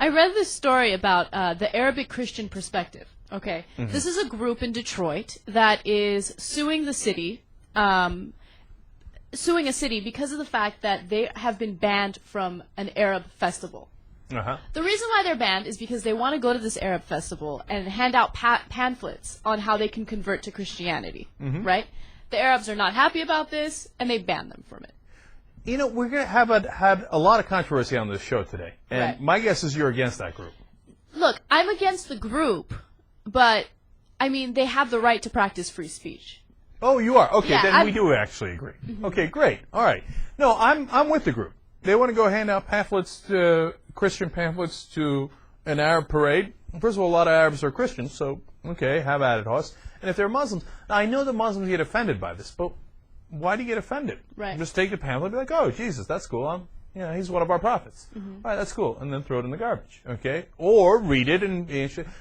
I read this story about the Arabic Christian perspective. Okay, this is a group in Detroit that is suing the city, suing a city because of the fact that they have been banned from an Arab festival. The reason why they're banned is because they want to go to this Arab festival and hand out pamphlets on how they can convert to Christianity, right? The Arabs are not happy about this, and they ban them from it. You know, we're going to have had a lot of controversy on this show today, and my guess is you're against that group. Look, I'm against the group, but, I mean, they have the right to practice free speech. Oh, you are? Okay, Yeah, then we do actually agree. Okay, great. All right. No, I'm with the group. They want to go hand out pamphlets, Christian pamphlets to an Arab parade. First of all, a lot of Arabs are Christians, so, okay, have at it, Hoss. And if they're Muslims, now I know that Muslims get offended by this, but why do you get offended? Right. Just take the pamphlet and be like, oh, Jesus, that's cool. He's one of our prophets. All right, that's cool. And then throw it in the garbage, okay? Or read it and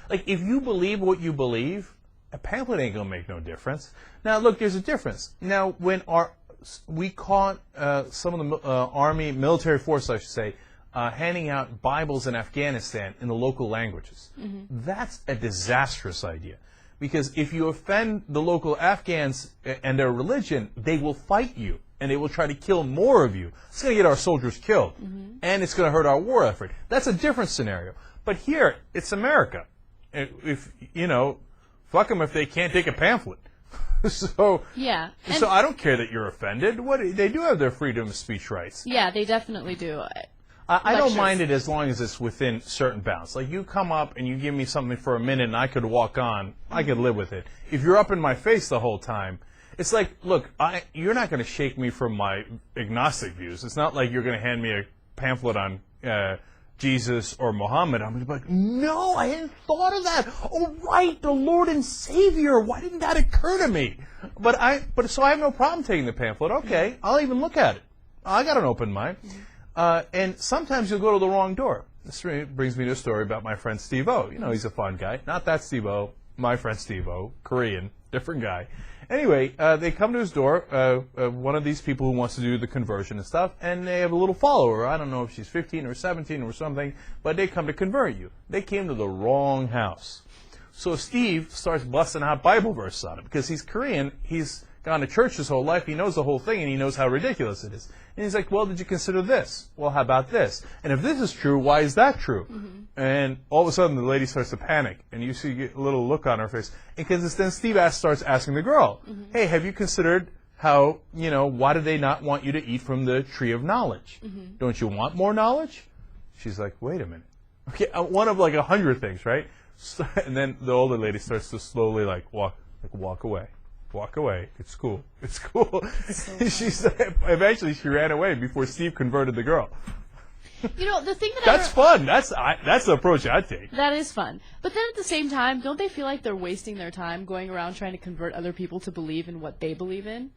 like, if you believe what you believe, a pamphlet ain't going to make no difference. Now, look, there's a difference. Now, when we caught some of the Army, military force, I should say, handing out Bibles in Afghanistan in the local languages. That's a disastrous idea. Because if you offend the local Afghans and their religion, they will fight you, and they will try to kill more of you. It's going to get our soldiers killed, and it's going to hurt our war effort. That's a different scenario. But here, it's America. If, fuck them if they can't take a pamphlet. So I don't care that you're offended. They do have their freedom of speech rights. Yeah, they definitely do. I don't mind it as long as it's within certain bounds. Like, you come up and you give me something for a minute and I could walk on, I could live with it. If you're up in my face the whole time, it's like, look, you're not going to shake me from my agnostic views. It's not like you're going to hand me a pamphlet on Jesus or Muhammad. I'm going to be like, no, I hadn't thought of that. Oh, right, the Lord and Savior. Why didn't that occur to me? So I have no problem taking the pamphlet. Okay, I'll even look at it. I got an open mind. And sometimes you'll go to the wrong door. This brings me to a story about my friend Steve-O. He's a fun guy. Not that Steve-O, my friend Steve-O, Korean, different guy. Anyway, they come to his door, one of these people who wants to do the conversion and stuff, and they have a little follower. I don't know if she's 15 or 17 or something, but they come to convert you. They came to the wrong house. So Steve starts busting out Bible verses on him because he's Korean. He's gone to church his whole life. He knows the whole thing, and he knows how ridiculous it is. And he's like, well, did you consider this? Well, how about this? And if this is true, why is that true? And all of a sudden, the lady starts to panic, and you see a little look on her face. Because then Steve starts asking the girl, hey, have you considered how, why do they not want you to eat from the tree of knowledge? Don't you want more knowledge? She's like, wait a minute. Okay, one of like 100 things, right? So, and then the older lady starts to slowly walk away. Walk away. It's cool. It's cool. So eventually she ran away before Steve converted the girl. The thing that's fun. That's the approach I'd take. That is fun. But then at the same time, don't they feel like they're wasting their time going around trying to convert other people to believe in what they believe in?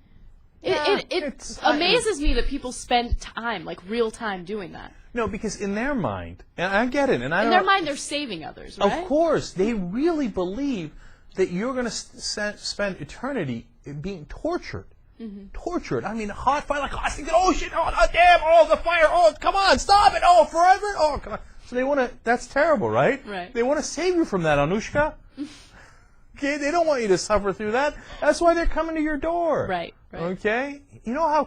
It amazes me that people spend time, like real time, doing that. No, because in their mind, and I get it, and in their mind they're saving others, right? Of course, they really believe that you're going to spend eternity being tortured. Tortured. I mean, hot fire, like, oh, shit, oh, damn, oh, the fire, oh, come on, stop it, oh, forever, oh, come on. So they want to, that's terrible, right? Right. They want to save you from that, Anushka. Okay, they don't want you to suffer through that. That's why they're coming to your door. Right. Okay? You know how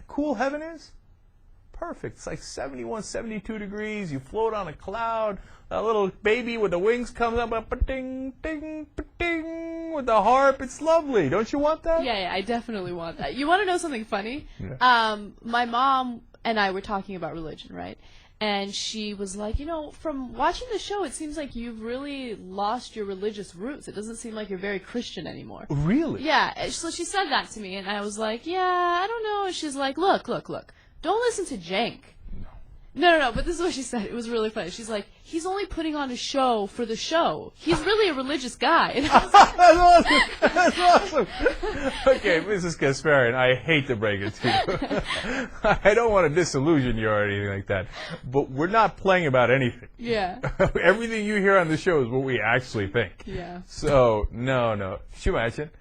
cool heaven is? Perfect. It's like 71, 72 degrees. You float on a cloud. A little baby with the wings comes up, ding, ding, ding, with the harp. It's lovely. Don't you want that? Yeah, I definitely want that. You want to know something funny? Yeah. My mom and I were talking about religion, right? And she was like, from watching the show, it seems like you've really lost your religious roots. It doesn't seem like you're very Christian anymore. Really? Yeah. So she said that to me, and I was like, yeah, I don't know. And she's like, look. Don't listen to Jank. No, but this is what she said. It was really funny. She's like, he's only putting on a show for the show. He's really a religious guy. And That's awesome. Okay, Mrs. Kasparian, I hate to break it to you. I don't want to disillusion you or anything like that, but we're not playing about anything. Yeah. Everything you hear on the show is what we actually think. Yeah. So, no. Should you imagine?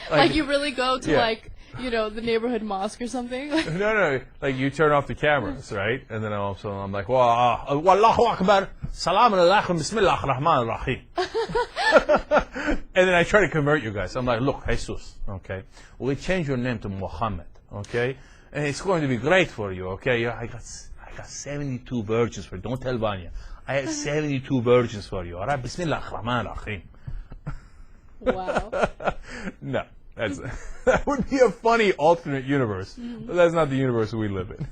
Like you really go to the neighborhood mosque or something. No, like you turn off the cameras, right? And then all of a sudden I'm like, Wallahu Akbar, Salam alaikum, Bismillah ar-Rahman ar-Rahim. And then I try to convert you guys. I'm like, look, Jesus, okay, we change your name to Muhammad, okay? And it's going to be great for you, okay? I got 72 virgins for you. Don't tell Vanya. I have 72 virgins for you. All right, Bismillah ar-Rahman ar-Rahim. Wow. No, that would be a funny alternate universe, but that's not the universe we live in.